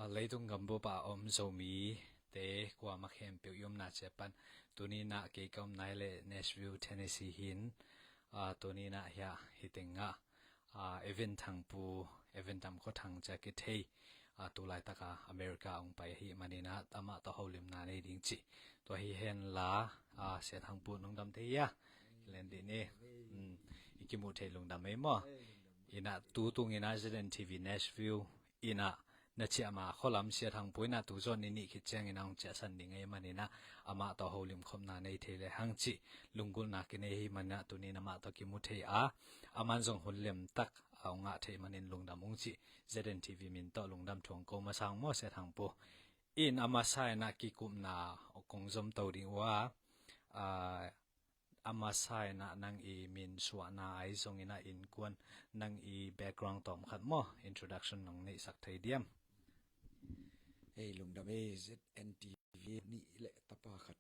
lấy tung gầm bố bà dầu mì tế qua mặc hem biểu yếm na chế pan tuni na cái công này lệ Nashville Tennessee hin tuni na ya hiting nga event thang pu event tam ko thang cha cái thei tu lai taka America ông pai hi manina tama to holim na nei ding chi to hi hen la se thang pu nong dam thei ya len di ne ikimu thei lung dam mai mo ina tu tung ina Resident TV Nashville ina na chia ma kholam sia thang poina tu zon ni ki chang ina ong cha san ding ai manina ama to holim khom na nei thele hang chi lungul na ki nei hi mana tu ni na ma to ki mu thei aman jong hulem tak aunga thei manin lungdam ung chi zeden tv min to lungdam thong ko ma sang mo se thang po in ama sai na ki kum na kong zom to ding wa ama sai na nang i min suwa na ai zong ina in kwan nang i background tom khat mo introduction nong nei sak thei diam Hey lungdam ZNTV ni le tapa khat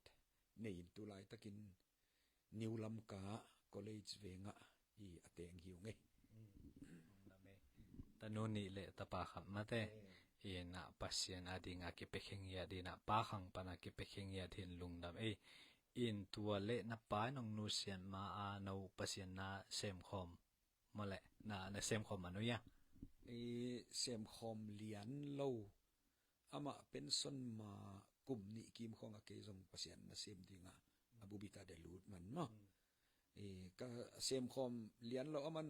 nei tu lai takin New Lamka College venga I ateng hiu nge tanu ni le tapa khat mate ina pasien adinga ki pekheng ya dina pa khang pana ki pekheng ya thin lungdam in tua le na pa nong nu sian ma no pasien na sem khom mole na sem khom anu ya sem khom lian lo ama pension ma kum ni kim khong a ke jong pasien na sem dinga abubita de lut man no ka sem khom lian lo aman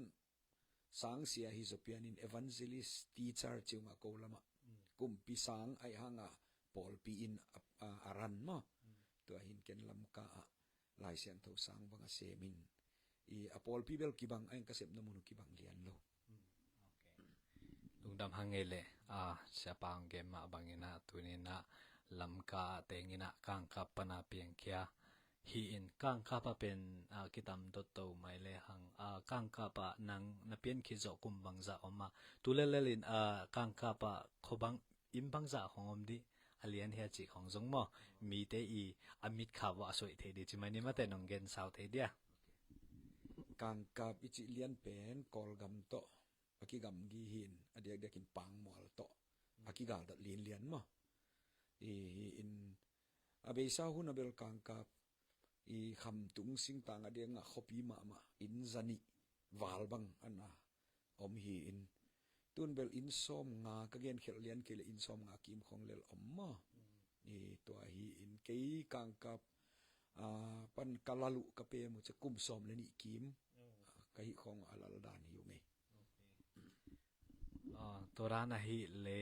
sang sia hi zopian in evangelist teacher chunga ko lama kum pi sang ai hanga pol pi in aran mo to hin ken lam ka lai sian tho sang banga semin apol pi bel kibang ai ka sep na munu kibang lian lo lungdam hangele siapang game ma bangina tunina lamka tengina kangka pana piengkya hi in kangka pa pen kitam dot to mai le hang kangka pa nang na pien ki zo kumbang za oma tulelelin kangka pa khobang imbang za hongom di alian he chi khong jong mo mi te I amit khawa soi the di chimani mate nonggen sau the dia kangka ichi lian pen kol gam to aki gam gi hin adiak dekin pang mol to aki gal dat lin lian mo in abesa hun abel kangka kham tung sing tang adiang nga khopi ma in zani walbang ana om hi in tun bel in som nga ka gen khel lian ke le in som nga kim khong lel om ma to hi in kei kangka pan kalalu ka pe mu che kum som le ni kim kai khong alal dan hi nge torana hi le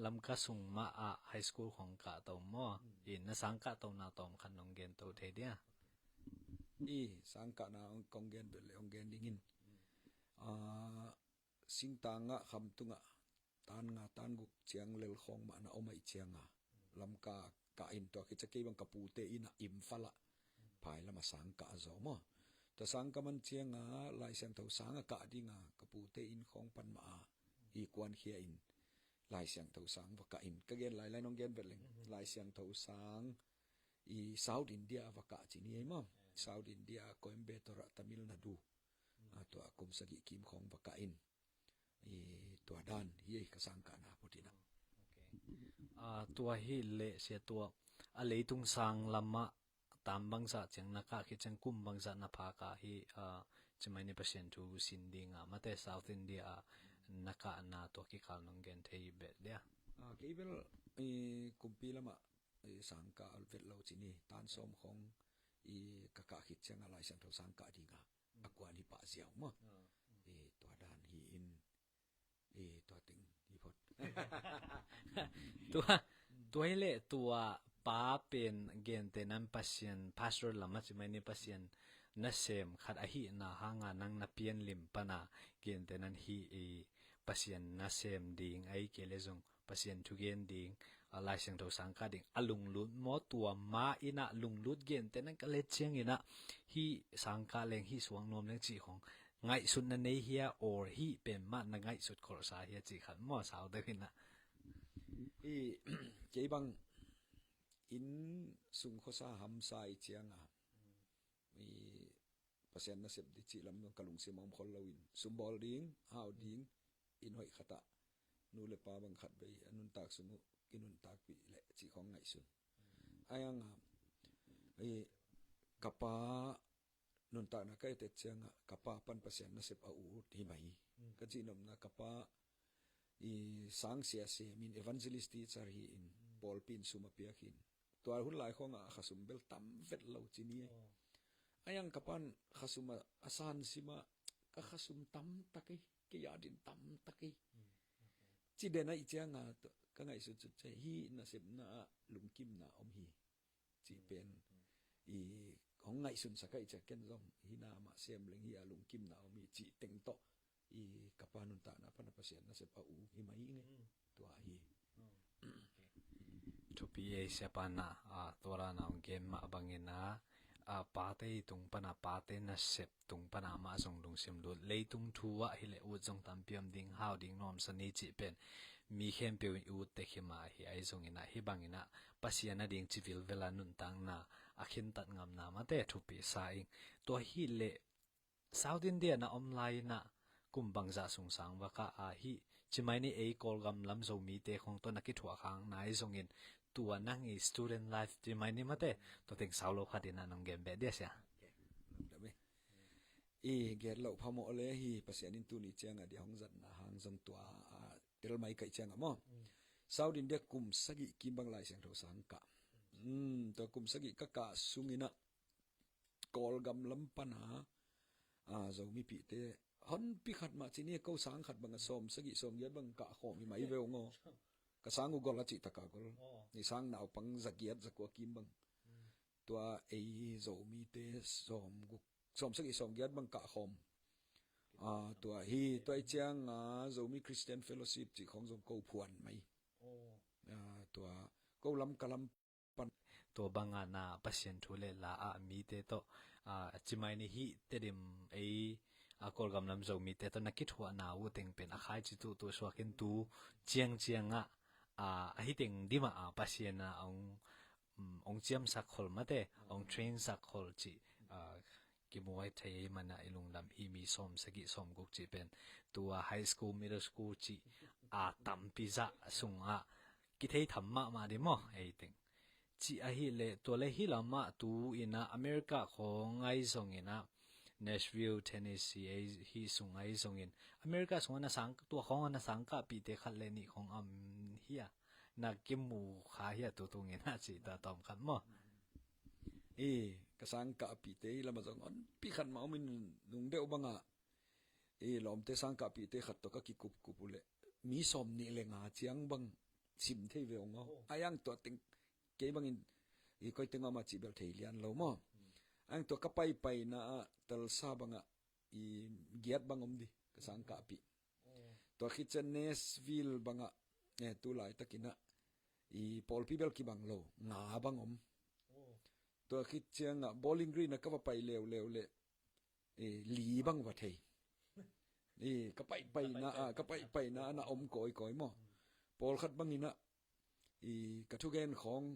lamka sung ma high school khong ka to mo in na sang ka to na tom khan nong gen to the dia sang ka na kong gen bel ong gen dingin sing tanga kham tunga tan guk chiang lel khong ma na omai chianga lamka ka in to ki chake bang kapute ina imfala phai lama sang ka zo mo to sang ka man chianga lai sem tho sang ka dinga kapute in khong pan ma I kwan khia in lai siang tho sang wa ka in ka gen lai nong gen beleng lai siang tho sang South India wa ka chi ni ma South India Coimbatore Tamil Nadu to akum sagi kim khong wa ka in to dan hi ka sang ka na putina tua hi le se tua a leitung sang lama tambang sa chang na ka ki chang kum bang sa na pha ka hi chimani pasien tu sindinga mate South India naka na to ki khal nong gen thei be dia kebel kumpi lama sangka alvet lo chini tan som khong kaka khit changa lai sang tho sangka dinga akwani pa siaw ma to dan hi in to ting hi phot tua le tua pa pen gen te nan pasien pastor lama chimani pasien na sem khat a hi na hanga nang na pian lim pana gen te nan hi pasien na sem ding ai kele jong pasien thu gen ding lai sang tho sang ka ding alung lut mo tua ma ina lung lut gen te nan ka le cheng ina hi sang ka leng hi suang nom leng chi khong ngai sun na nei hia or hi pen ma na ngai sut khor sa hia chi khat mo sao de hina ke bang in sung khosa ham sai chianga pasien na sep di chi lam kalung se mom khol lawin sumbol ding how ding in hoi khata นูเลปาบังขัดไปนุนตากสมุกินุนตากปีเละจีของไงสุนอายังไอ้กับปานุนตากนักไอ้เตจงกับปาปันเปอร์เซ็นต์นะเสพอาอูที่ไหมก็จีนมนะกับปาอีสังเสียเสียมินเอวันเจลิสตีจารีอินปอลปินสุมาเปียกินตัวหุ่นหลายของข้าสุมเบลตัมเวทเหล่าจีนี่อายังกับปันข้าสุมาอาสานสิมาก็ข้าสุมตัมตะกี้ก็ยาดินตัมตะกี้จีเดน่าอีเจ้างาตัวก็ไงสุดๆใจฮีน่าเสพน่าลุงกิมน่าอมฮีจีเป็นอีของไงสุนสักไอเจ้าเกนซองฮีนามาเสียมเล็งฮีอาลุงกิมน่าอมฮีจีเต็งโตอีกับปานุนตานะพันเปอร์เซ็นต์นะเสพอาอูฮีมาอีไงตัวฮี to pa sepana tora na game ma bangina pate tung pana pate na sep tung pana ma song dong sim lu leitung thuwa hile u jong tam piam ding how ding nom sani chi pen mi khem pe u te khima hi ai zong ina hi bangina pasiana ding civil vela nun tang na akhin tat ngam na ma te thu pi sa ing to hi le South India na online na kumbang za sung sang wa ka hi chimai ni ei kol gam lam zo mi te khong to na ki thua khang nai zong in tua nang i student life chimai ni mate to teng saulo khatina nong game be dia sia e ger lo phamo le hi pasianin tu ni changa di hong zat na hang zong tua tel mai kai changa mo South India kum sagi kimbang lai sang tho sang ka to kum sagi ka sungina kol gam lam pana zo mi pi te hon pi khat ma chini ko sang khat bang som sagi som ya bang ka khom mi mai veo ngo ka sang gol la chi taka gol ni sang naw pang zakiat zakwa kim bang tua ei zo mi te som sagi som giat bang ka khom tua hi toi chang zo mi Christian Fellowship chi khong zong ko phuan mai tua ko lam kalam to banga na pasien thule la mi te to chimai ni hi te dim ei kol gam lam zo mi te to na ki thua na u teng pen a khai chi tu swakin tu chiang hi teng dima pasien na ong chiam sak khol mate ong train sak khol chi ki muai thei mana ilung lam hi mi som sagi som guk chi pen tua high school middle school chi tam pizza sunga ki thei thamma ma de mo ei teng chi hi le to le hi lama tu ina America khong ai song ina Nashville Tennessee hi sungai songin America songna sang tu khong na sang ka pi te khat le ni khong hiya na kimu kha hiya tu ngena chi ta tom khan mo ka sang ka pi te lama zong on pi khan ma min nung de obanga lom te sang ka pi te khat to ka ki kup kupule mi som ni le nga chiang bang sim thei ve ngo ayang to ting ke bangin koi tenga ma chi bel thei lian lo mo ang to kapai na tal sa banga giat bangom di kasang ka pi to kitchen Nashville banga tu lai takina Paul Pibel ki banglo nga bangom to kitchen Bowling Green na ka pai lew le li bang wa thei kapai na om koi mo Paul khat bangina ka thu gen khong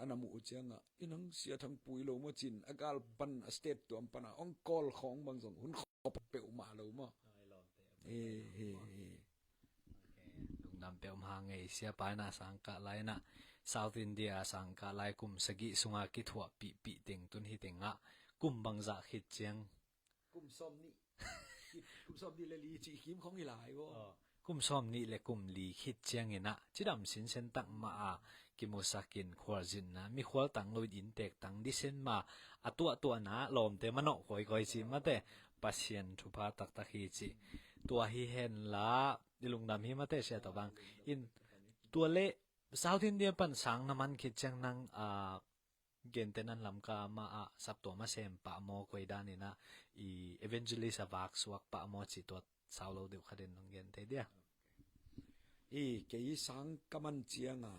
anamu uchanga inang sia thang pui lo mo chin agal pan state to ampana ong call khong bang jong hun khop pe ma lo mo lung nam pe ha ngei sia pa na sang ka lai na South India sang ka lai kum sagi sunga ki thua pi teng tun hi tenga kum bang za khit chiang kum som ni le li chi kim khong i lai wo kum som ni le kum li khit chiang ina chidam sin sen tak ma ki musakin khwalzin na mi khwal tang lo in tek tang di sen ma atua na lom te mano koi chi mate pasien thupa tak hi chi tua hi hen la dilung nam hi mate se to bang in tua le South India pan sang naman khit chiang nang gen tenan lam ka ma sap to ma sem pa mo koi dan ina evangelist avak swak pa mo chi to saulo de khaden nong gen te dia ke sang kaman chianga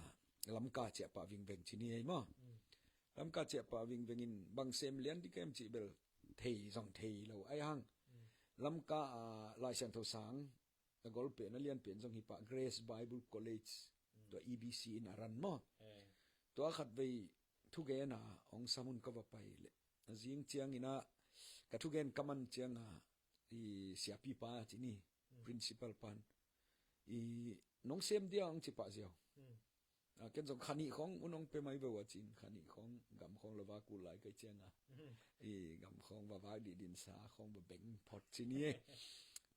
lam ka che pa wing veng chini ai mo lam ka che pa wing veng in bang sem lian di kem chi bel thei zong thei lo ai hang lam ka lai sang tho sang gol pe na lian pen jong hi pa Grace Bible College to EBC in aran mo to khat vei thu ge na ong samun ka va pai le jing chiang ina ka thu gen kaman chianga siapi pa chini principal pan น้องเสียมเดียวองจิปะเสียวเกันสองขันีของน้องไปไม่ไปว่าจีนขันีของกำของละวากูไหลก็เจียงกำของบาวาดินสาของบะเบงพอดจีนี่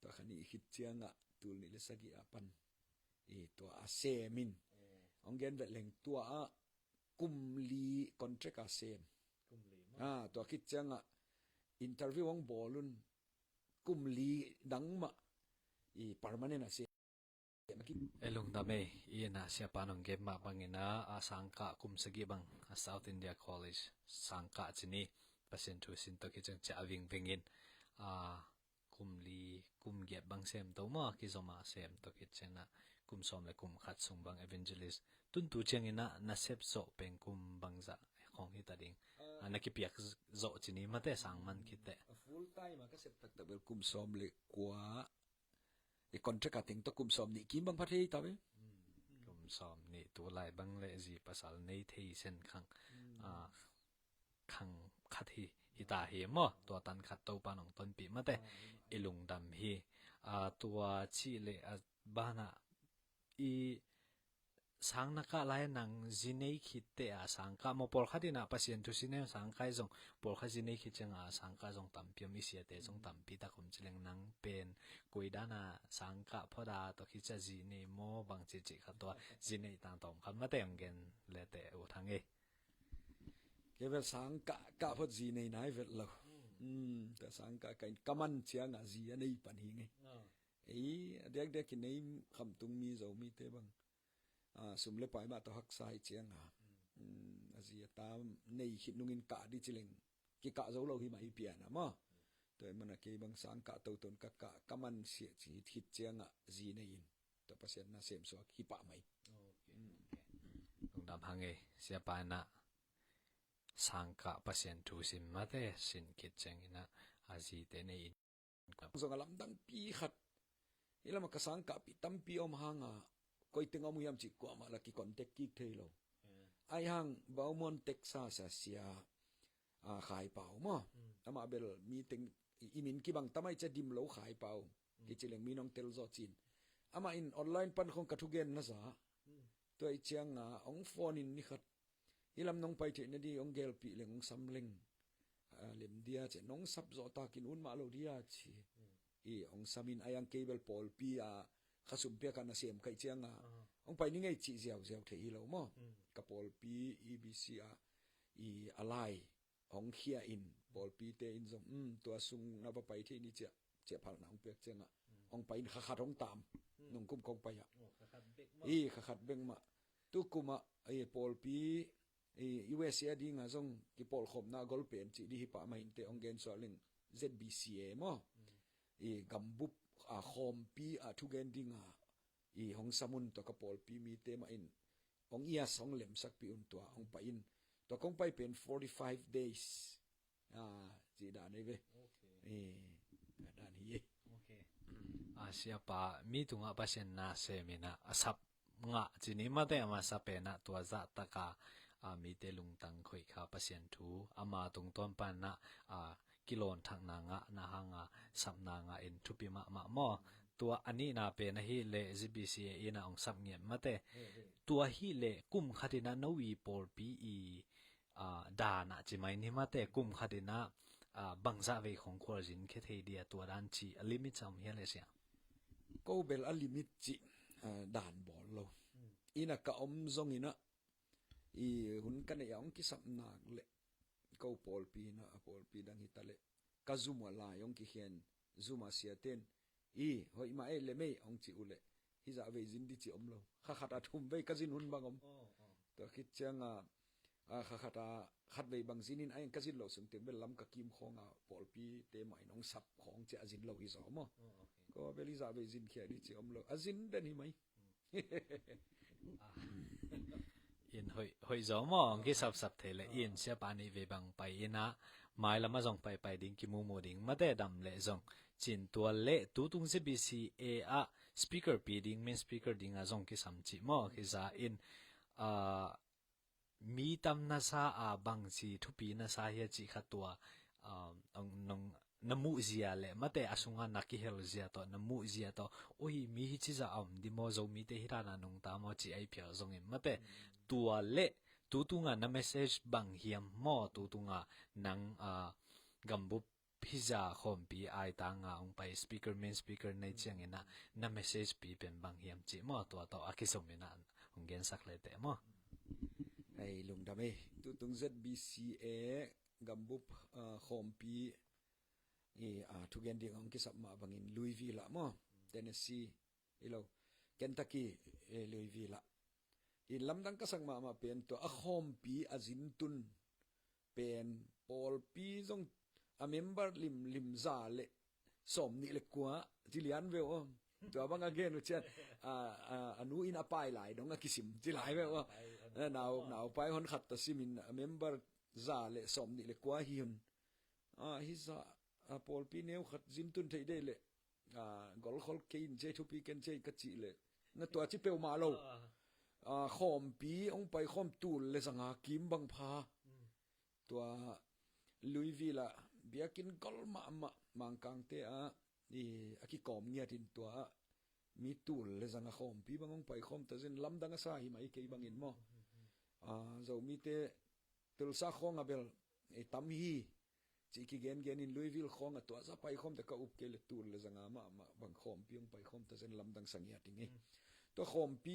ตัวขันีคิดเจียงตูนี่เลสกิอาปันตัวอาเซมินองเกนเวลเลงตัวกุมลีคอนแทรคอาเซมตัวคิดเจียงอินเทอร์วิวของบอลุนกุมลีดังมาปาร์มาเนนอาเซelung dame ina sia panong game ma bangina asangka kum sagi bang South India College sangka chini pasien thu sin to ki chang cha wing wingin kumli kum ge bang sem to ma ki zoma sem to ki chena kum som le kum khat sung bang evangelist tun tu changina na sep so peng kum bangza khong hi ta ding anaki piak zo chini mate sangman kite full time ka sep tak tabel kum som le kwa contract ating to kum som ni kim bang phathei tabe kum som ni tu lai bang le ji pasal nei thei sen khang khang khat hi ta hi mo to tan khat to panong ton pi mate ilung dam hi tua chi le bana i sang naka lai nang zinei khitte sangka mo por khatina pasien tu sine sangkai jong por kha zinei khichanga sangka jong tampiam isia te jong tampi ta khum chileng nang pen koidana sangka phoda to khicha zine mo bang chi chi khatwa zinei tang tom khamma te angen le te u thange kevel sangka ka phot zinei nai vet lo ta sangka kain kaman chiang a zi anei pan hi nge dek dek ki nei kham tung mi zo mi te bang sum le pai ma to hak sai chiang azia ta nei hit nungin ka di chileng ki ka zo lo hi mai pian ma to mana ke bang sang ka to ton ka kaman sia chi hit chiang zi nei in to pasien na sem so ki pa mai lung dam hange sia pa na sangka pasien tu sim mate sin kit chengina azi te nei zo ngalam dang pi khat ilama ka sangka pi tam pi om hanga koi tenga mu yam chi ko ma la ki contact ki thelo ai hang baumon Texas asia khai pau mo ama bel meeting imin ki bang tamai cha dim lo khai pau ki chileng minong tel zo chin ama in online pan khong ka thugen na sa to ai chiang ong phone in ni khat ilam nong pai the na di ong gel pi leng ong samleng lem dia che nong sap zo ta kin un ma lo dia chi ong samin ayang cable pol pi khasum pe kana sem kai chiang ong pai ni ngai chi ziaw ziaw the hi lo mo ka pol pi EBC alai ong khia in pol pi te in zong to sung na ba pai the ni che phal na ong pek chenga ong pai kha kha ong tam nong kum kong pai kha khat beng ma tu kuma pol pi USA ding zong ki pol khom na gol pen chi di hi pa mai te ong gen so ling ZBCA mo gambup khom pi thugen dinga hong samun to ka pol pi mi te ma in ong ia song lem sak pi un to ong pa in to kong pai pen 45 days ji da nei ve dan hi asia pa mi tunga pasien na semina asap nga chini mate ama sapena to za taka mi te lung tang khoi kha pasien thu ama tung ton pan na kilon thang na nga na hanga samna nga in thupi ma mo tua ani na pe na hi le GBCA ina ong sam nge mate tua hi le kum khatina nowi por pi da na chi mai ni mate kum khatina bangza ve khong khor jin khe thei dia tua dan chi a limit cham hi le sia ko bel a limit chi dan bol lo ina ka om zong ina hun kan ya ong ki sam na le ko pol pi dang hitale ka zuma la yong ki hian zuma sia ten hoi ma le mei ong chi ule hi za ve jin di chi om lo kha khata thum ve ka jin hun bang om to khit changa kha khata khat ve bang jinin ai ka jin lo sung te bel lam ka kim khonga pol pi te mai nong sap khong che ajin lo hi zo mo ko beli za ve jin khia di chi om lo ajin den hi mai in hoi zo mo ngi sap thele in sia pani ve bang pai ina mai lama jong pai ding ki mu ding mate dam le jong chin tua le tu tung se BCA speaker pi ding main speaker ding a jong ki sam chi mo ki za in mi tam na sa bang chi thu pi na sa hi chi kha tua ong nong namu zia le mate asunga naki hel zia to namu zia to oi mi hi chi za di mo zo mi te hirana nung ta mo chi ai pia zong in mate tua le tu tunga na message bang hiam mo tu tunga nang gambu pizza khom pi ai ta nga ong pai speaker main speaker nei chiang ina na message pi pen bang hiam chi mo to akisomina ong gen sak le te mo ai lung dame tu tung ZBCA gambup khom pi thu gen ding ong kisap ma bangin Louisville la mo Tennessee ilo Kentucky Louisville la in lamdang kasang ma pen to a khom pi azin tun pen Paul pi zong a member lim za le som ni le kwa jilian ve o to bang again chat anu in apai lai dong a kisim jilai ve o nào pai hon khat ta simin a member za le som ni le kwa hi hun hi za Paul pi neu khat zin tun thei de le gol khol kein je thu pi ken je ka chi le na to chi peu ma lo khom pi ong pai khom tul le zanga kim bang pha tua Louisville biakin gol ma mang kang te aki kom nia tin tua mi tul le zanga khom pi bang ong pai khom ta zin lam dang sa hi mai ke bang in mo zo mi te tul sa khong abel tam hi chỉ ki gen in Louisville khong a to za pai khom ta ka up ke le tul le zanga ma bang khom pi ong pai khom ta zin lam dang sang ya ting e to khom pi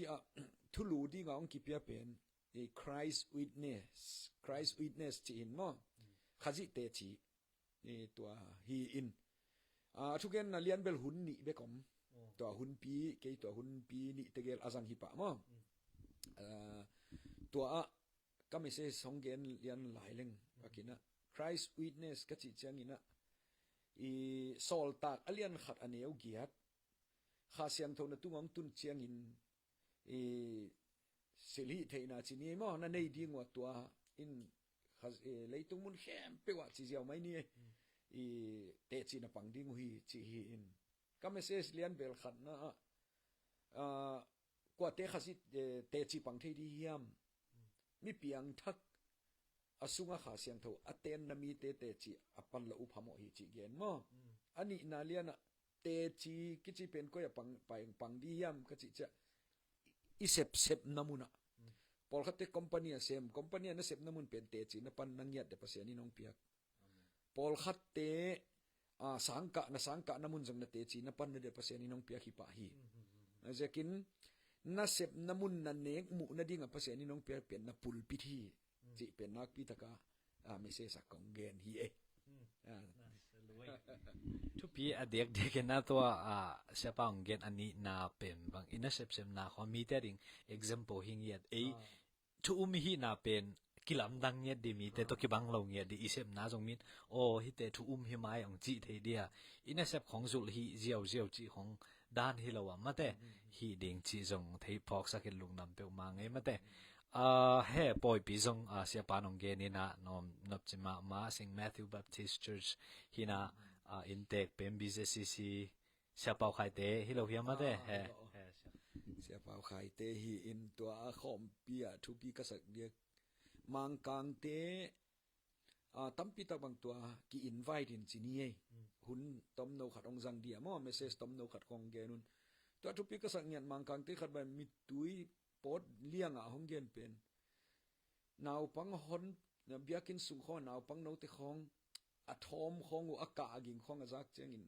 thulu di nga ong ki pia pen Christ witness chi in mo khazi te chi tua hi in thu gen na lian bel hun ni be kom to hun pi ke to hun pi ni te gel azang hi pa mo tua ka me se song gen lian lai leng akina Christ witness ka chi chang ina sol tak alian khat aneu giat kha siang thona tungong tun chiang in seli theina chi ni mo na nei ding wa tua in khaz leitung mun khem pe wa chi jiao mai ni te chi na pang ding hi chi hi in ka message lian bel khat na kwa te khazi te chi pang thei di hiam mi piang thak asunga kha siang tho aten na mi te chi apan la uphamo hi chi gen mo ani na liana te chi kichi pen ko ya pang di hiam ka chi cha isep namuna pol khate company na sep namun pen te chi na pan nang yat de paseni nong piak pol khate sangka namun jang na te chi na pan de paseni nong piak hi pa hi azekin na sep namun na nek mu na dinga paseni nong piak pen na pul pi thi chi pen nak pi taka me se sa kong gen hi thu pi adek de ke na to sepang gen ani na pen bang ina sep na kho mi te ring example hing yet thu hi na pen kilam dang yet di mi te to ki bang lo nge di isep na jong min hi te thu hi mai ong chi the dia ina sep khong zul hi ziao chi khong dan hi lo ma te hi ding chi jong thei phok sa ke lung nam pe ma nge ma te he boy pi jong sia panong ge ni na nom nop chima ma sing Matthew Baptist Church hina intake pem BCC sia pau khai te hi lo hiam ma te he sia pau khai te hi in tua khom pia thu pi ka sak dia mang kang te tampi ta bang tua ki invite in chini hun tom no khat ong jang dia mo message tom no khat khong ge nun tua thu pi ka sak nyan mang kang te khat ba mi tui pot lianga hong gen pen naw pang hon na biakin sung kho naw pang no te khong athom khong u aka aging khong azak chengin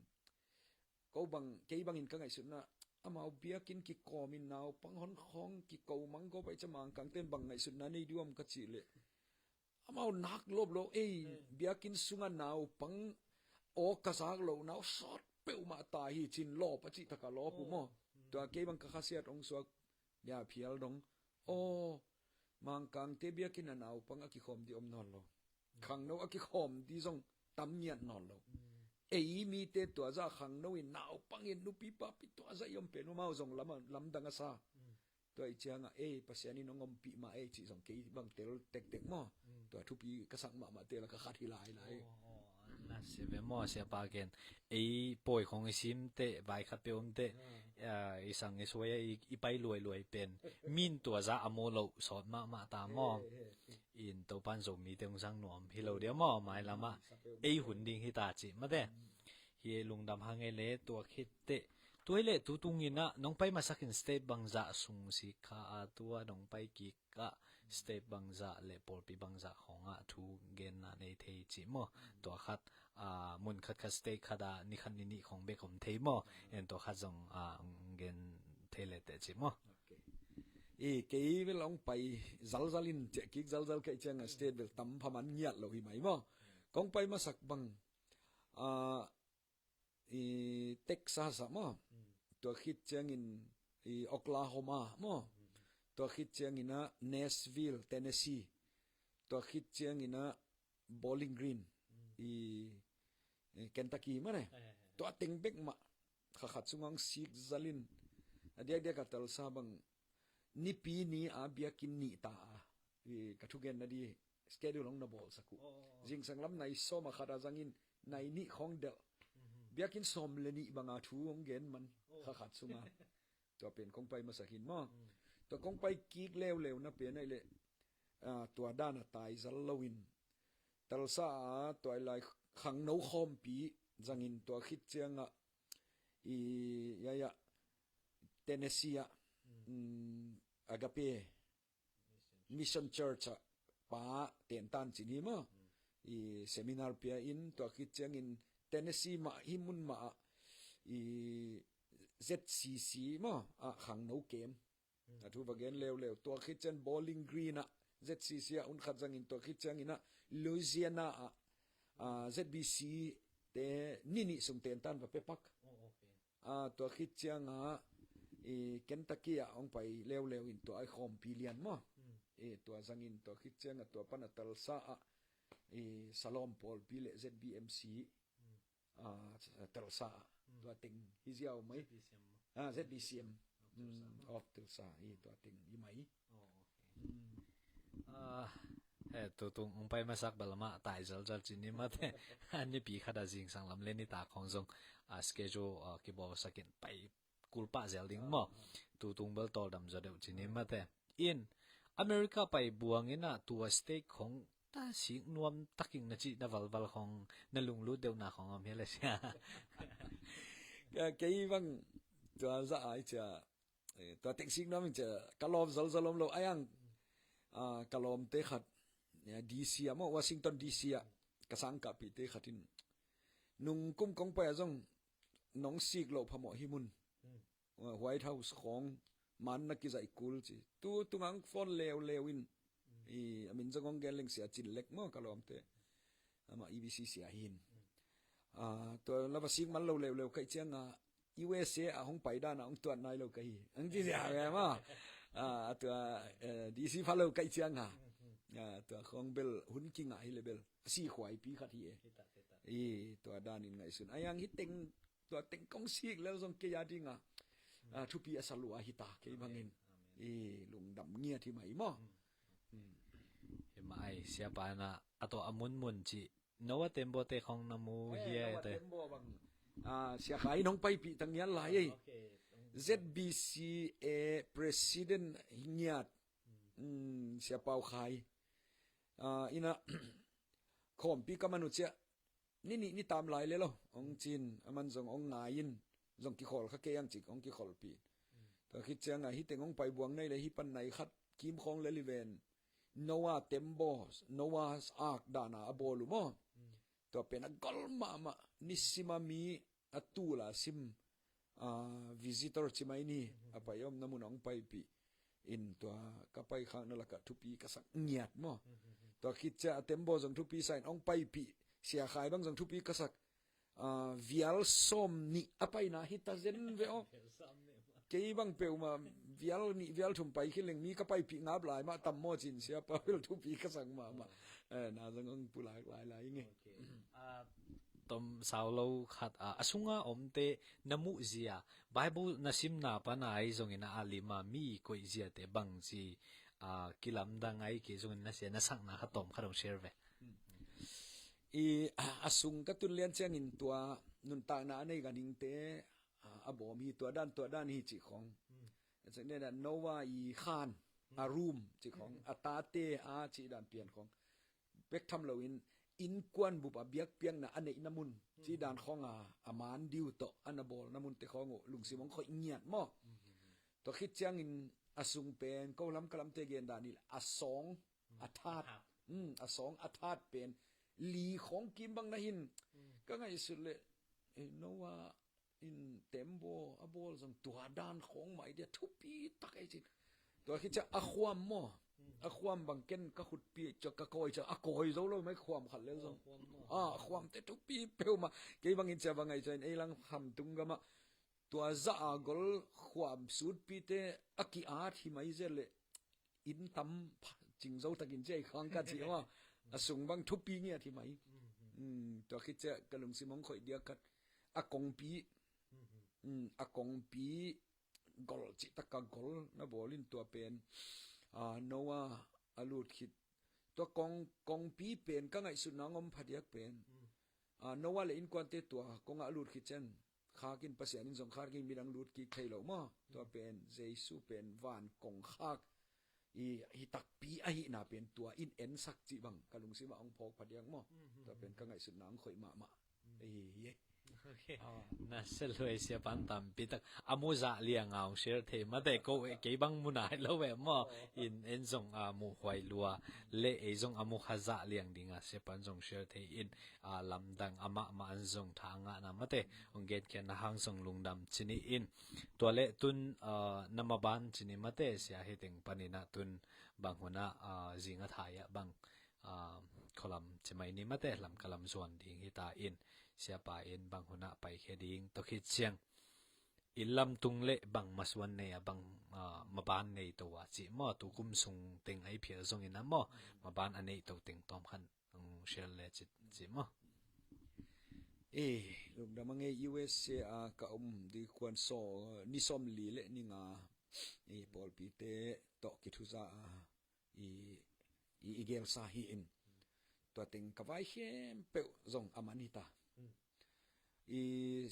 ko bang ke bang in ka ngai sunna amau biakin ki komin naw pang hon khong ki ko mang go bai chamang kang ten bang ngai sunna nei duam ka chi le amau nak lob lo biakin sunga naw pang o kasak lo naw shot peu ma ta hi chin lo pa chi taka lo pu mo to ke bang ka khasiat ong suak ya phial dong mang kang te biakin naw pang aki khom di om non lo khang no aki khom di jong tam nyan non lo mi te to za khang no in naw pang in nu pi pa pi to za yom pe no mau jong lam dang sa to ai changa pasiani no ngom pi ma chi jong ke bang tel tek mo to thu pi ka sang ma te la ka khat hi lai na se ve mo se pa gen poi khong sim te vai khat pe te isang iswaya ipai luai pen min to za amolo sot ma ta mo in to pan zo mi te sang nom hi lo dia mo mai lama hun ding hi ta chi ma de hi lungdam hange le tua khit te tuile tu tungina nong pai masakin step bangza sung si kha a tua nong pai ki ka step bangza le porpi bangza khonga thu gen na nei thei chi mo to khat mun khat khat step khada ni khan ni khong be khom thei mo en to khat jong gen thele te chi mo cái với ông bay zal zalin chạy kik zal zal cái chăng state về tắm pha man nhiệt lâu hi mấy mà con bay mà sắc bằng Texas mà tua khít chăng in Oklahoma mà tua khít chăng in Nashville Tennessee tua khít chăng in Bowling Green Kentucky mà này tua tiếng bếc mà khát sungang Sikh zalin dia dia katal sa bang ni pi ni biakin ni ta kathugen na di schedule long na bol saku jing sanglam nai so ma khara jangin nai ni khong del biakin som le ni banga thu ong gen man khat sunga to pen kong pai ma sakin mo to kong pai ki lew na pe nai le to dana tai zal lowin tal sa to lai khang no khom pi jangin to khit changa ya Tennessee Agape Mission Church pa ten tan chini ma seminar pia in to khit chang in Tennessee ma himun ma ZCC ma khang no kem thu bagen lew to khit chan Bowling Green ZCC un khat jang in to khit chang ina Louisiana ZBC te nini sung ten tan va pepak to khit chang Kentucky ong pai lew in to ai khom pilian mo to zangin to khit chang to panatal sa Salom Paul pile ZBMC tal sa to ting hiziaw mai ZBCM of tal sa to ting imai tu tung ong pai masak balama tai zal chini mate ani pi khada jing sang lam le ni ta khong jong schedule ki bo sakin pai kulpa zel ding mo tu tung bel tol dam za deu chini mate in America pai buangina tua stake khong ta sing nuam taking na chi na valval khong na lunglu deu na khong am hele sia cái bang to za ai cha to tek sing nuam cha kalom zalom lo ayang kalom te khat DC ama Washington DC kasang ka pi te khatin nung kum kong pa jong nong sik lo phamo himun White House khong man na ki zai kul chi tu tungang phone lewin amin jong geleng sia chin lek mo kalom te ama EBC sia hin to la basing man lo lew kai chang USA hong pai da na ong tuan nai lo kai ang ji sia ga ma to DC follow kai chang to khong bel hun ki nga hi level si khwai pi khat hi to dan in ngai sun ayang hi teng to teng kong sik le jong ke ya dinga thu pi asalu a hita ke bangin lung dam ngia thi mai mo mai sia pa na ato amun chi nowa tembo te khong na mu hia te tembo bang sia khai nong pai pi tang yan lai ZBC president hingiat sia pau khai ina khom pi kamanu cha ni tam lai le lo ong chin aman jong ong ngain jong ki khol kha ke yang chik ong ki khol pi to khi chang hi tengong pai buang nei le hi pan nai khat kim khong le liven Noah tembo Noah's ark dana abolu mo to pen a gol ma nisima mi atula sim visitor chimaini apayom namun ong pai pi in to kapai khang na laka thupi kasak ngiat mo to khitcha tembo jong thupi sign ong pai pi sia khai bang jong thupi kasak vial som ni apai na hita zen ve o ke bang peu ma vial thum pai khileng mi kapai pi ngap lai ma tam mo chin sia pa vil thupi kasak ma na jong ong pulak lai nge tom saulo khat asunga omte namu zia Bible nasim na pa na ai jong ina alima mi koi zia te bang ji kilam da ngai ki jong na se na sang na khatom kharong share ve asung ka tun lian chang in tua nun ta na nei ga ding te abom hi tua dan hi chi khong chang ne da Noah i khan a room chi khong atate a chi dan pian khong bek tham lo in in quan bu ba biak piang na ane namun chi dan khonga aman diu to anabol namun te khongo lungsimong khoi ngiat mo to khit chang in asung pen ko lam kalam te gen danil asong athat asong athat pen li khong kim bang na hin ka ngai sule nowa in tembo abol jong tua dan khong mai dia thupi tak ai chin to khit cha akhwam mo akhwam bang ken ka khut pi cho ka koi cha akoi zo lo mai khwam khal le jong khwam te thupi peu ma ke bang in cha bang ai chen ei lang ham tung ga ma tua za gol khwam sut pi te aki at hi mai zele in tam ching zo takin che khang ka chi ma asung bang thupi ngia thi mai to khit cha kalung simong khoi dia kat akong pi gol chi taka gol na bolin tua pen nowa alut khit to kong pi pen ka ngai su nangom phadiak pen nowa le in kwante tua kong alut khit chen khakin pasian in jong khar ki mirang lut ki thailo ma to pen jesu pen van kong khak i tak pi a hi na pen tua in en sak chi bang kalung sima ong phok phadiak mo to pen ka ngai su nang khoi ma ye na seloi sia pan tam pitak amuza liang ang share the ma de ko ke bang munai lo we mo in en zong mu hwai lua le e zong amu khaza liang dinga se pan zong share the in lamdang ama ma an zong thanga na ma te ong get ken na hang zong lungdam chini in to le tun namaban chini ma te sia he teng panina tun bang hona zinga thaya bang kolam chimai ni ma te lam kalam zon ding hi ta in siapa in bang huna pai kheding to khit chiang ilam tung le bang maswan ne bang maban nei to wa chi mo tu kum sung teng ai phia zong in mo maban anei to teng tom khan shel le chi mo lum da mange US ka di kwan so ni som li le ni nga pol pi te to ki thu za i gel sa hi in to teng ka vai hem pe zong amanita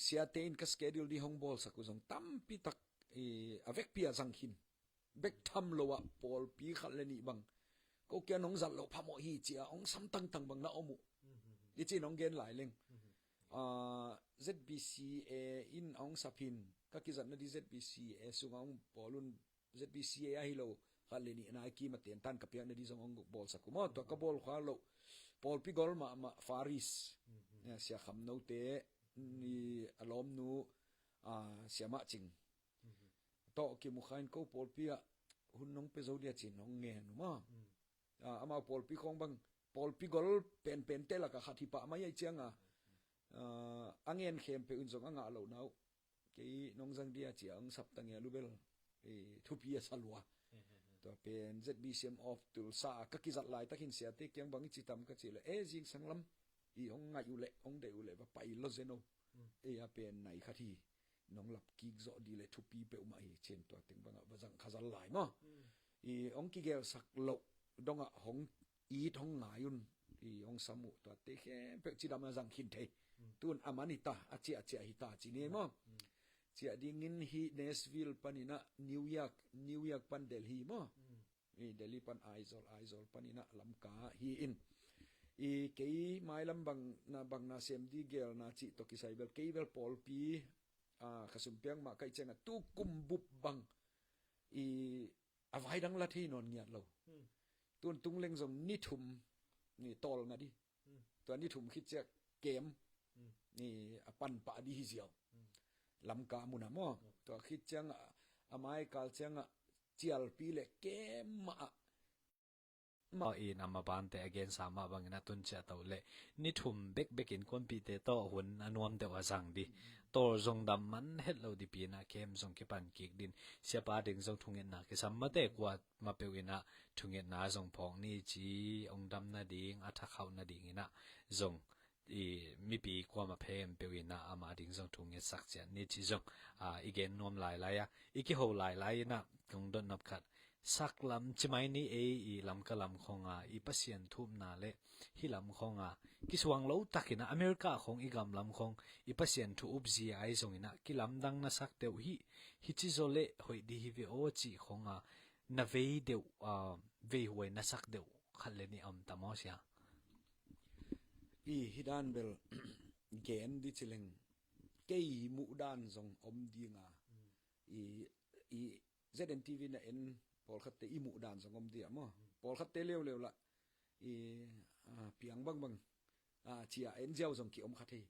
siatein ka schedule di hong bol saku jong tampi tak avek pia janghin bek tham lowa pol pi khalani bang ko kya nong zal lo phamo hi chia ong sam tang tang bang na omu li chi nong gen lai leng ZBC in ong sapin ka ki zan na di ZBC sungong polun ZBC a hi lo khalani na ki ma ten tan ka pia na di jong ong bol saku mo to ka bol kha lo pol pi gol ma faris sia kham no te ni alom nu siama ching to ki mu khain ko pol pia hun nong pe zodia chin nong nge nu ma ama pol pi khong bang pol pi gol pen te la ka khathi pa ma ye changa angen khem pe un zong anga lo nau ke nong jang dia chi ang sap tang ya lubel thu pia salwa to pen ZBCM of tul sa ka ki zat lai takin sia te kyang bang chi tam ka chi le jing sanglam i ong ngai ule ong de ule ba pai lo zeno a pen nai khathi nong lap ki zo di le thu pi pe ma hi chen to teng bang ba jang khazal lai mo i ong ki gel sak lo donga hong i thong ngayun i ong samu to te khe pe chi dam jang khin the tun amanita achia hi ta chi ne mo chia ding in hi Nashville panina New York pan Delhi mo Delhi pan Aizol panina lamka hi in kei mai lam bang na sem di gel na chi to ki saibel kei bel pol pi khasum piang ma kai chenga tu kum bup bang avai dang la thi non ngiat lo tun tung leng jong ni thum ni tol nga di to ni thum khit che kem ni pan pa di hi ziaw lam ka muna mo to khit chang amai kal chang chial pi le kem ma in amaban te again sama bang na tun cha to le ni thum bek in kon pi te to hun anuam te wa sang di tor zong dam man het lo di pi na kem zong ki pan ki din sia pa ding zong thungen na ki sam ma te kwa ma pe wina thungen na zong phong ni chi ong dam na ding atha khau na ding ina zong mi pi kwa ma phem pe wina ama ding zong thungen sak cha ni chi zong again nom lai ya iki ho lai na kong don nap khat sak lam chimai ni i lam ka lam khonga i pasien thum na le hi lam khonga ki suang lo takina America khong i gam lam khong i pasien thu upzi ai zongina ki lam dang na sak teu hi chi zole hoi di hi ve o chi khonga na vei deu ve huai na sak deu khalle ni am tamo sia hidan bel gen di chileng kei mu dan zong om di nga i ZNTV na en pol khat te i mu dan zong om di mo pol khat te leo leo la i piang bang bang chia en jiao zong ki om khat he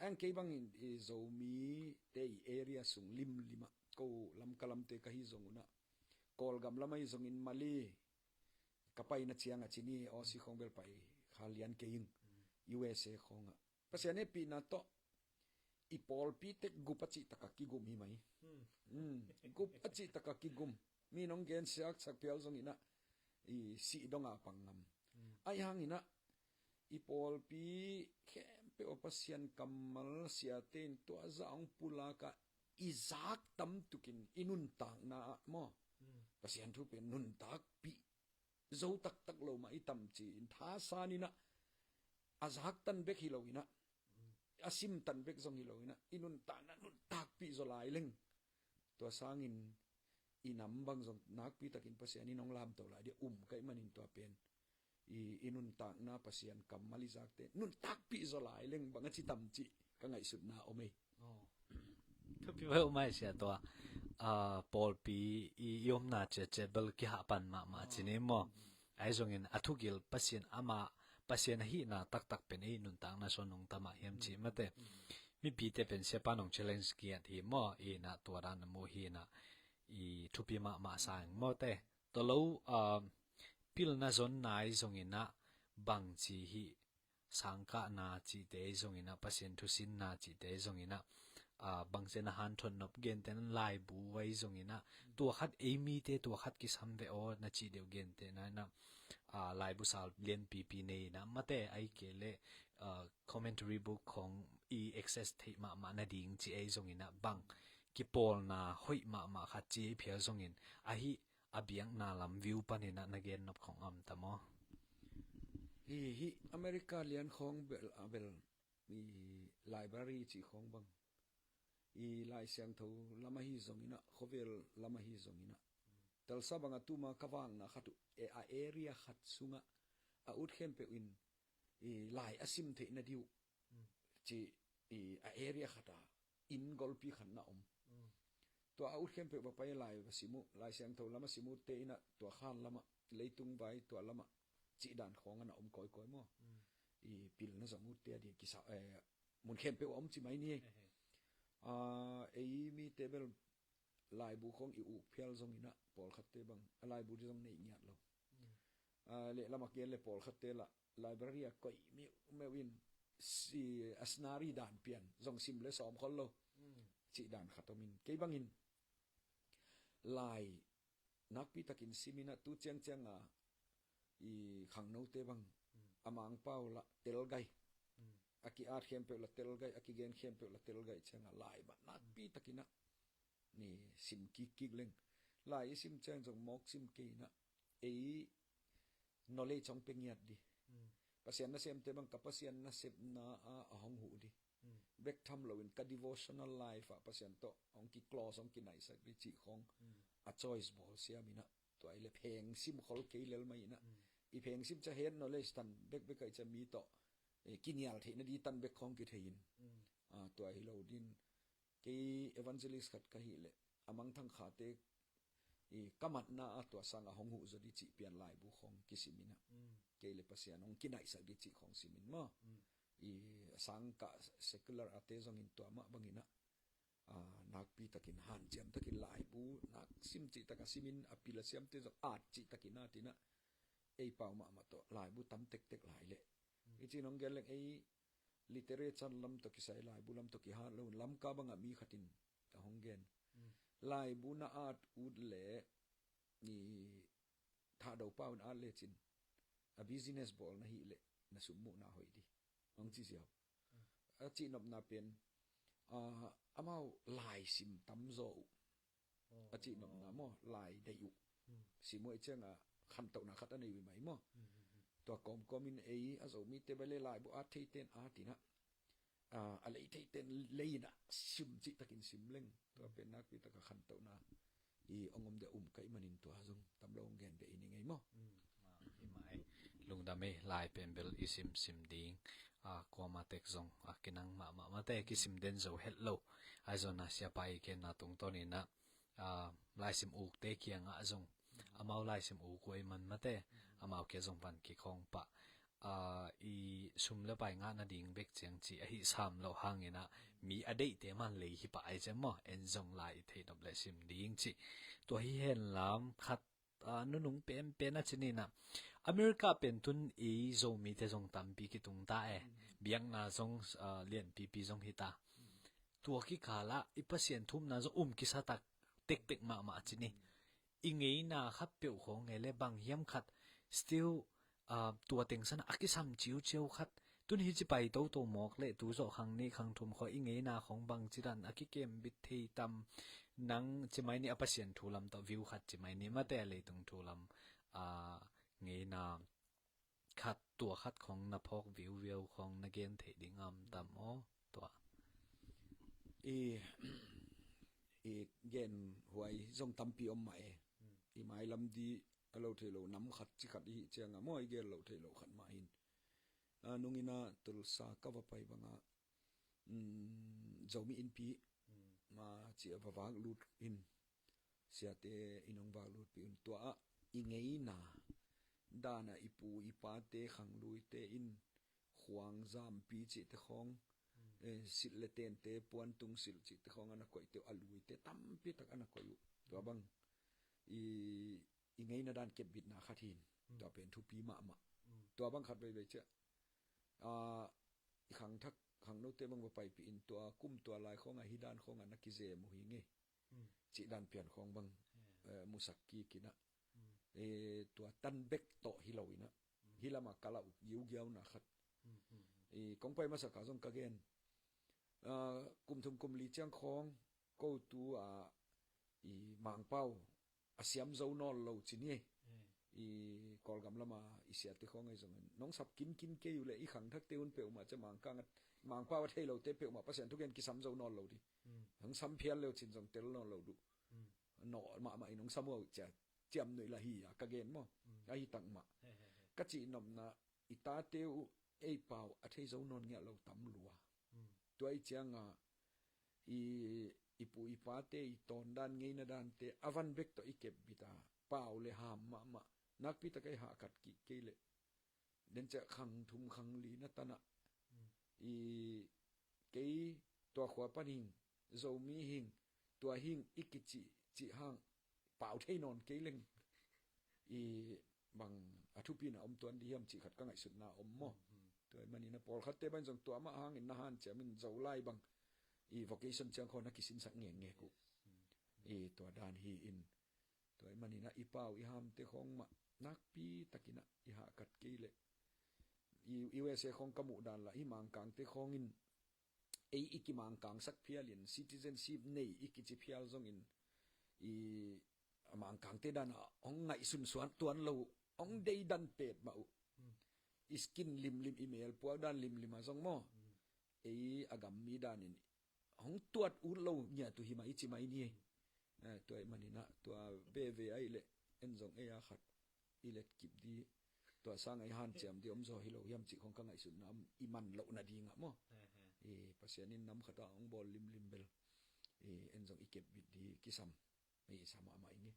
ang kei bang in zo mi te area sung lim lima ko lam kalam te ka hi zong una kol gam lamai zong in mali kapai na chiang a chini o si khong bel pai khalian ke ing USA khonga pasiane pi na to ipol pi tek gupachi takaki gum hi mai gupachi takaki gum mi nong gen siak sak pial zong ina i si donga pangam ai hang ina ipol pi kempe opasian kamal siaten to azaang pulaka izak tam tukin inun tang na mo pasian thu pe nun tak pi zo tak tak lo ma itam chi in tha sanina azak tan bek hi lo ina asim tan bek zong hi lo ina inun ta na nun tak pi zo lai leng to sangin inam bang zong nak pi takin pasian inong lam to la dia kai manin to pen inun tak na pasian kamali zak te nun tak pi zo lai leng bang chi tam chi ka ngai sut na omei thu pi vai umai sia to Paul pi i yom na che bel ki ha pan ma chini mo ai zong in athugil pasien ama pasien hi na tak tak pen ei nun tang na so nong tama hiam chi mate mi pi te pen se pa nong challenge ki at hi mo i na to ran mo hi na i thu pi ma sang mo te to lo pil na zon nai zong in na bang chi hi sangka na chi te zong in na pasien thu sin na chi te zong in na bang se na han thon nop gen ten lai bu wai zong ina tu khat emi te tu khat ki sam ve o na chi deu gen te na lai bu sal len pp nei na mate ai ke le commentary book khong e access thei ma na ding chi ai zong ina bang ki pol na hoi ma khat chi phia zong in a hi abiang na lam view panina na gen nop khong am tamo hi America lian khong bel i library chi khong bang i lai siang tho lama hi zong ina khovel lama hi zong ina tel sa banga tuma kawang na khatu a area khat sunga a ut khem pe in i lai asim the na diu chi i a area khata in golpi khan na om to a ut khem pe ba pai lai simu lai siang tho lama simu te ina to khan lama leitung bai to lama chi dan khong na om koi koi mo i pil na zong ut te di ki sa mun khem pe om chi mai ni ei mi table lai bu khong i u phial zong ina pol khat te bang lai bu zong nei nyat lo le lama ke le pol khat te la library a koi mi win si asnari dan pian zong sim le som khol lo chi dan khatomin ke bangin lai nak pi takin simina tu chang chang i khang no te bang amang pau la tel gai aki art khem pe la tel gai aki gen khem pe la tel gai changa lai ba nak pi takina ni sim ki leng lai sim chang jong mok sim ke na ei knowledge chong pe ngiat di pasian na sem te bang kapasian na sep na a hong hu di bek tham lo in ka devotional life a pasian to ong ki close ong ki nai sak di chi khong a choice bol sia mina to ai le pheng sim khol ke lel mai na i pheng sim cha hen knowledge tan bek kai cha mi to kinial the na di tan bek khong ki thein to ai lo din ke evangelist khat ka hi le amang thang kha te i kamat na to sanga hong hu zo di chi pian lai bu khong ki simina ke le pasian ong kinai sa di chi khong simin mo i sang ka secular ate zong in to ma bangina nak pi takin han jam takin lai bu nak sim chi taka simin apila siam te zo at chi takina tina ei pau ma to lai bu tam tek lai le i chi nong gel ei literature lam to ki sai lai bu lam to ki ha lo lam ka banga mi khatin ta hong gen lai bu na art ud le ni tha do pau na le chin a business ball na hi le na sum mu na hoi di ong chi siao a chi nop na pen amau lai sim tam zo a chi nop na mo lai dai u si mo chang a kham to na khat ani wi mai mo to kom in ei a zo mi te bele lai bu a thei ten a tina a lei thei ten leina sim chi takin sim leng to pen nak pi taka khan to na i ongom de kai manin to azong tam lo gen de ini ngai mo mai lungdame lai pen bel isim sim ding kwa ma tek zong kinang ma te kisim den zo hello ai zona sia pai ke na tung to ni na lai sim u te kiang a zong amau lai sim u ko man ma te amau ke zong pan ki khong pa i sum le pai nga na ding bek chang chi a hi sam lo hangena mi adei te man le hi pa ai che mo en zong lai thei dom le sim ding chi to hi hen lam khat nu nung pen a chini na America pen tun e zo mi te zong tam pi ki tung ta biang na zong lian pi zong hi ta tua ki khala ipasian thum na zo ki sa tak tek ma chini ingei na khat pe kho nge le bang hiam khat still tua teng san akisam chiu khat tun hi chi pai to mok le tu zo khang ni khang thum kho ingei na khong bang chiran akikem bit thei tam nang chimai ni apasian thulam to view khat chimai ni ma te le tung thulam ngei na khat tua khat khong na phok view khong na gen thei dingam tam o to e gen huai zong tampi om mai i mai lam di alo the lo nam khat chi khat hi changa moi gel lo the lo khat ma hin nungina tul sa ka va pai banga zomi in pi ma chi ava wang lut in sia te inong wang lut pi un tua i ngei na dana ipu ipa te khang lui te in huang zam pi chi te khong sil le ten te puan tung sil chi te khong ana koi te alui te tam pi tak ana koi to bang i ngei na dan kep bit na khathin to pen thu pi ma to bang khat bei che i khang thak khang no te bang ba pai pi in to kum to lai khong a hi dan khong ana ki je mu hi nge chi dan pian khong bang musaki kina to tan bek to hi lo ina hi lama kala yu gyau na khat kong pai ma sa ka jong ka gen kum thum kum li chang khong ko tu i mang pau asiam zo no lo chini i kol gam lama i sia te khong ai zong nong sap kin ke yu le i khang thak te un pe ma cha mang pau thei lo te pe ma pasen tu gen ki sam zo no lo di hang sam phial le chin jong tel no lo du no ma i nong samo cha chiam noi la hi ka gen mo a hi tang ma ka chi nom na i ta te u ei pau a thei zo non nge lo tam lua tuai changa i pu i pa te i ton dan ngei na dan te avan bek to i kep bita pau le ham ma nak pi ta kai ha kat ki ke le den cha khang thum khang li na ta na i ke to khwa paning zo mi hing to hing ikichi chi hang pau thei non ke leng i bang athu pi na om tuan di hiam chi khat ka ngai sut na om mo to mani na pol khat te ban jong to ma hang in na han cha min zo lai bang i vocation chang khona kisin sak nge ku to dan hi in to mani na i pau i ham te khong ma nak pi takina i ha kat ke le i USA khong kamu dan la i mang kang te khong in iki mang kang sak phialin citizenship nei iki chi phial zong in i mang kang te dan ong ngai sun suan tuan lo ong dei dan pet ma u iskin lim email puak dan lim a zong mo agam mi dan in hong tuat u lo nya tu hi mai chi mai ni to mani na to bve ai le en zong a khat i let kip di to sang ai han cham di om zo hi lo yam chi khong ka ngai sun nam i man lo na di nga mo pasian in nam khata ong bol lim bel en zong i kep bit di kisam sama ma ingi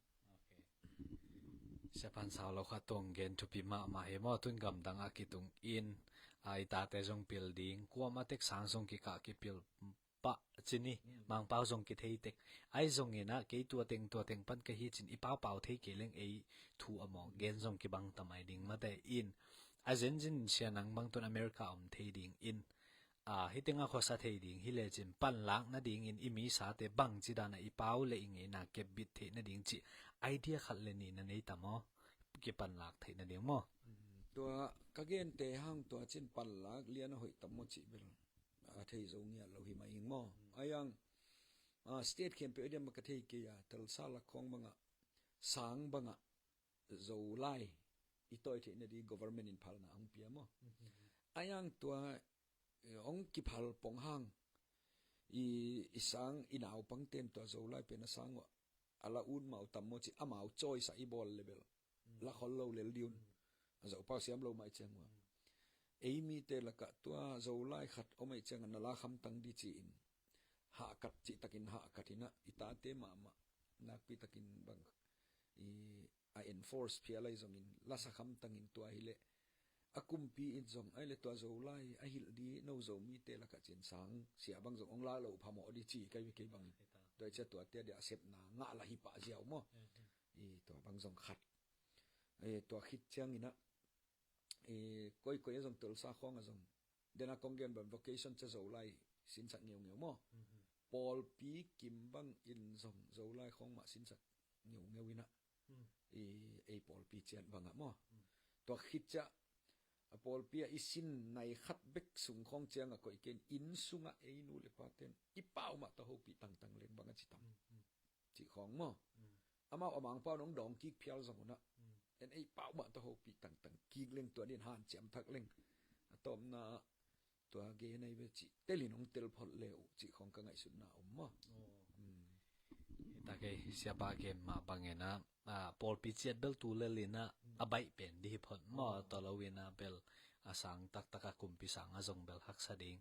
Sepan sao lo kha tong gen to pi ma he mo tun gam dang a ki tung in ai ta te jong building kwa ma tek sang jong ki ka ki pil pa chini mang pau jong ki thei tek ai jong ina ke tua teng pan ka hi chin i pau thei ke leng ei thu among gen jong ki bang tamai ding ma te in a zen jin sianang bang ton America thei ding in hitinga kho sa thei ding hi le chin pan lang na ding in imi sa te bang chi dana i pau le inge na ke bit the na ding chi idea khal le ni na nei tamo ki pan lak thei na ding mo to ka gen te hang to chin pan lak lian hoi tam mo chi bel thei zo ngia lo hi mai ing mo ayang state campaign dem ka thei ke ya tel sala khong banga sang banga zo lai i toi the na di government in phal na ang pia mo ayang to ong ki phal pong hang i sang inaw pang tem to zo lai pe na sang ala un mau tam mo chi amau choi sa i bol level la khol lo le liun zo pa siam lo mai chang wa mi te laka tua zo lai khat omai chang na la kham tang di chi in ha kat chi takin ha katina ita te ma nak pi takin bang i a enforce phialai zong in la sa kham tang in tua hile akum pi in zong ai le tua zo lai a hil di no zo mi te laka chen sang sia bang zong ong la lo phamo di chi kai ke bang doi cha tua te dia sep na nga la hi pa jiao mo i tua bang zong khat tua khit chang ina koi zong tul sa khong a zong dena kongen ban vocation cha zo lai sin sak ngeu ngeu mo Paul pi kim bang in zong zo lai khong ma sin sak ngeu ngeu ina Paul pi chen bang a mo tua khit cha Paul pi a isin nai khat bek sung khong chang a koi ken in sunga nu le paten I pau ma ta ho pi tang tang leng bang a chi tam chi khong mo amao amang pau nong dong ki phial zong na en pau ma ta ho pi tang tang ki leng tua din han cham thak leng atom na tua ge nei ve chi telinong tel phol leu chi khong ka ngai sun na mo ta ke siapa ke ma bangena Paul Pichiat bel tu le lina abai pen di phot mo to lawina bel asang tak taka kumpi sang azong bel hak sading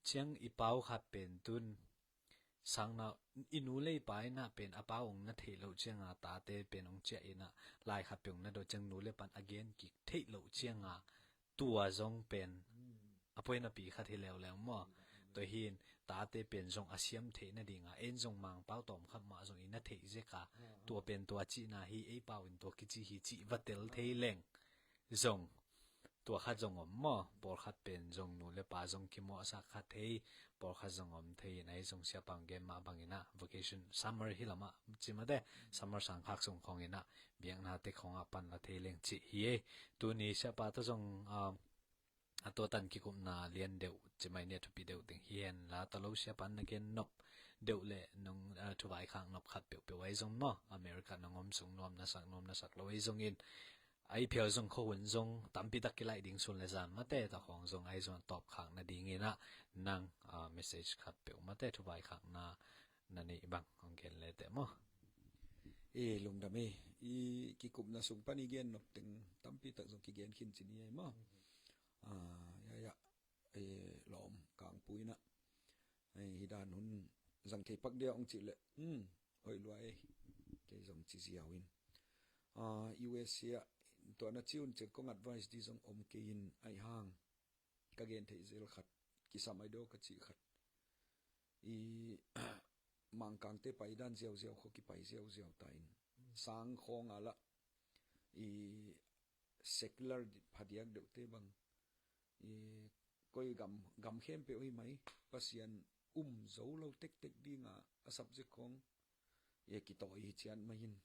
chiang ipau khat pen tun sang na inule pai na pen apaung na thelo chianga ta te pen ong che ina lai khat pyong na do chang nu le pan again ki thelo chianga tua zong pen apoi na pi khat hi lew lew mo to hin ta te pen zong asiam the na dinga en zong mang pau tom kham ma zong ina the je ka tua pen tua chi na hi pau in to ki chi hi chi vatel thei leng zong tua khat zong om mo por khat pen zong nu le pa zong ki mo sa khat thei por khat zong om thei nai zong sia pang gen ma bangina vacation summer hilama chima de summer sang khak zong khong ina biang na te khong a pan la thei leng chi hi tu ni sia pa to zong ato tan ki kum na lian deu chimai ne thupi deu ting hian la talo sia pan na gen nop deu le nong thuwai khang nop khat pe wai zong mo America nangom sung nom na sak lo wai zong in ai phial zong kho hun zong tampi tak kilai ding sun le zan mate ta khong zong ai zong top khang na ding ina nang message khat pe mate thuwai khang na ni bang ong gen le te mo lung da me ki kum na sung pani gen nop ting tampi tak zong ki gen khin chi ni ai mo ya lom kang puina hidan hun zang thei pak dia ong chi le hoi luai ke zong chi ziaw in US ya to na chiun che kong advice di zong om ke in ai hang ka gen thei zel khat ki samai do ka chi khat mang kang te pai dan ziaw ziaw kho ki pai ziaw ziaw ta in sang khong ala secular phadiak de te bang koi gam khem pe oi mai pasian zo lo tek dinga a subject khong ki to hi chian mai hin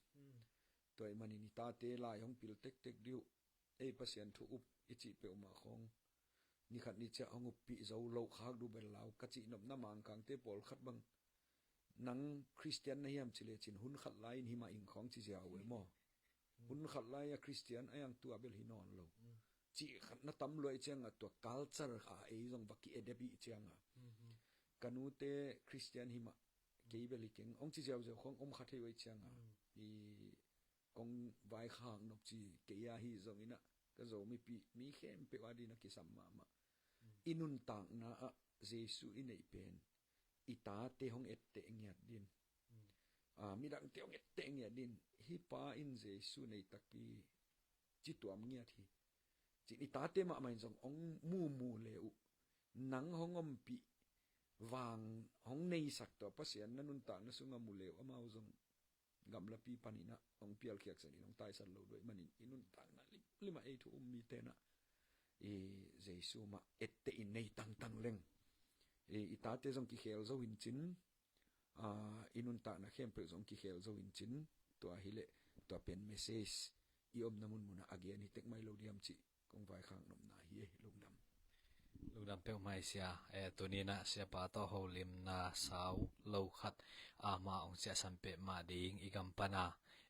toy mani ni ta te la yong pil tek diu pasian thu up ichi pe ma khong ni khat ni cha ong pi zo lo khak du bel law ka chi nop na mang kang te pol khat bang nang Christian na hiam chile chin hun khat lai ni ma ing khong chi jaw we mo hun khat lai a Christian ayang tu abel hi non lo chi khat na tam loi chang a to culture a zong baki edebi chang a kanu te Christian hi ma ke beli keng ong chi jaw jaw khong khat hi wei chang a kong vai khang nok chi ke ya hi zong ina ka zo mi khem pe wa di na ki sam ma inun tang na a Jesu in ei pen ita te hong et te ngiat din mi dang te hong et te ngiat din hi pa in Jesu nei taki chi tuam ngiat hi chi ita te ma mai zong ong mu leu nang hongom pi wang hong nei sak to pasian nanun ta na sunga mu leu amao zong gam la pi panina ong pial khiak sani nong tai san lo doi manin inun tang na lima ei thu mi te na Jesu ma ette in nei tang tang leng ita te zong ki khel zo in chin inun ta na khem pe zong ki khel zo in chin to a hile to pen message I om namun muna again hi tek mai lo diam chi kong vai khang nom na hi lungdam pe mai sia tunina sia pa to ho lim na sau lo khat ma ong sia san pe ma ding igam pana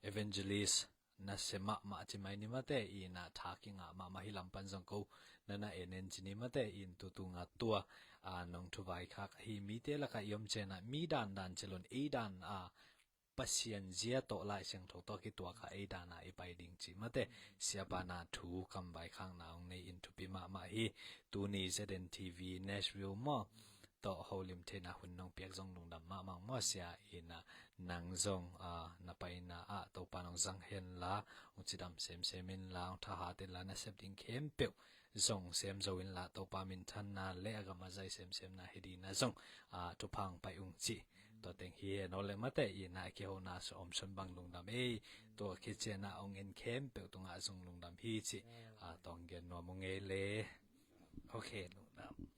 evangelist na sema ma chi mai ni mate I na thaking ma hilam pan jong ko nana enen chini mate in tu nga tua nong thu vai khak hi mi te la ka yom chena mi dan chelon dan ปัสยันเจียโตไลเสียงถกตอกิตัวข้าไอดานาไอไปดิ่งจีมาเตเสียบานาทูคำใบข้างนาวในอินทุปิมามาฮีตูนีเซเดนทีวีเนชวิลมอต่อฮอลิมเทนะหุ่นน้องเปียกจงลงดำมามังมอเสียอินะนังจงนาไปนาต่อปานองจังเห็นละองจิดำเซมเซมินละทหารเตละนะเซบดิ่งเข้มเปียวจงเซมจวินละต่อปามินทันนาเละกับมาใจเซมเซมนาเฮดีนะจงทุพังไปอุงจีตัวเต็งเฮียนอเลมาเตอีน่าเกี่ยวน่าสอมชนบังลงดำตัวคิดเจน่าองเงินเข้มเปิลตรงอาจงลงดำฮีจีตองเงินนัวมงเอเลโอเคลงดำ